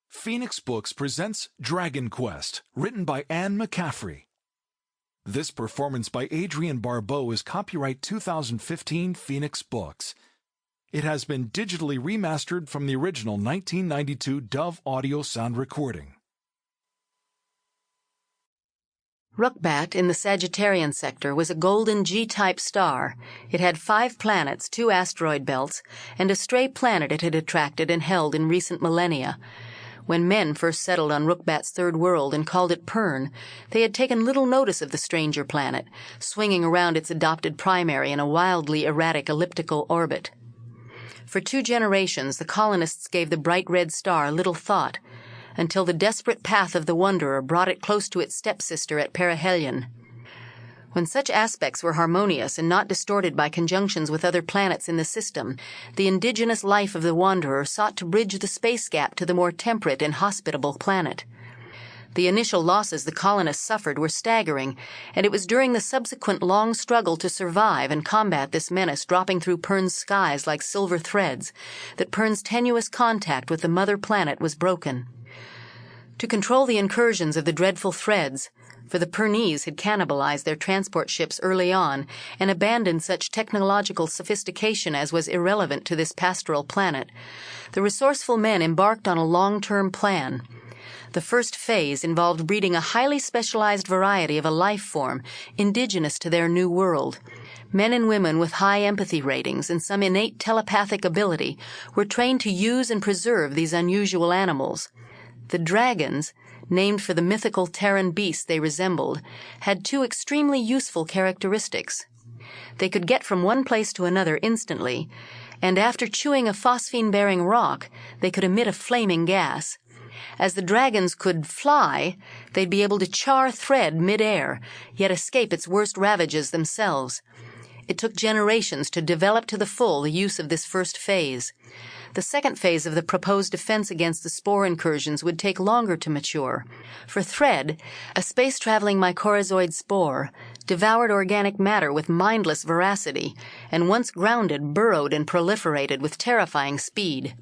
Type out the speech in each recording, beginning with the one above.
Phoenix Books presents Dragonquest, written by McCaffrey. This performance by Adrienne Barbeau is copyright 2015 Phoenix Books. It has been digitally remastered from the original 1992 Dove audio sound recording. Rukbat in the Sagittarian sector was a golden G-type star. It had 5 planets, 2 asteroid belts, and a stray planet it had attracted and held in recent millennia. When men first settled on Rukbat's third world and called it Pern, they had taken little notice of the stranger planet, swinging around its adopted primary in a wildly erratic elliptical orbit. For 2 generations, the colonists gave the bright red star little thought, until the desperate path of the Wanderer brought it close to its stepsister at perihelion. When such aspects were harmonious and not distorted by conjunctions with other planets in the system, the indigenous life of the Wanderer sought to bridge the space gap to the more temperate and hospitable planet. The initial losses the colonists suffered were staggering, and it was during the subsequent long struggle to survive and combat this menace dropping through Pern's skies like silver threads that Pern's tenuous contact with the mother planet was broken. To control the incursions of the dreadful threads, for the Pernese had cannibalized their transport ships early on and abandoned such technological sophistication as was irrelevant to this pastoral planet, the resourceful men embarked on a long-term plan. The first phase involved breeding a highly specialized variety of a life form indigenous to their new world. Men and women with high empathy ratings and some innate telepathic ability were trained to use and preserve these unusual animals. The dragons, named for the mythical Terran beasts they resembled, had 2 extremely useful characteristics. They could get from one place to another instantly, and after chewing a phosphine-bearing rock, they could emit a flaming gas. As the dragons could fly, they'd be able to char thread mid-air, yet escape its worst ravages themselves. It took generations to develop to the full the use of this first phase. The second phase of the proposed defense against the spore incursions would take longer to mature. For thread, a space-traveling mycorrhizoid spore, devoured organic matter with mindless voracity, and once grounded, burrowed and proliferated with terrifying speed.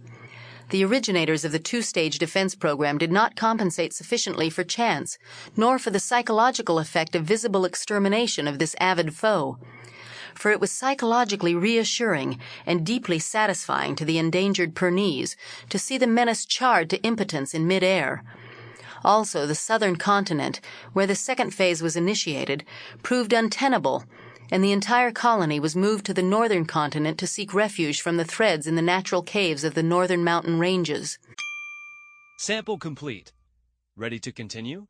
The originators of the 2-stage defense program did not compensate sufficiently for chance, nor for the psychological effect of visible extermination of this avid foe. For it was psychologically reassuring and deeply satisfying to the endangered Pernese to see the menace charred to impotence in mid-air. Also, the southern continent, where the second phase was initiated, proved untenable, and the entire colony was moved to the northern continent to seek refuge from the threads in the natural caves of the northern mountain ranges. Sample complete. Ready to continue?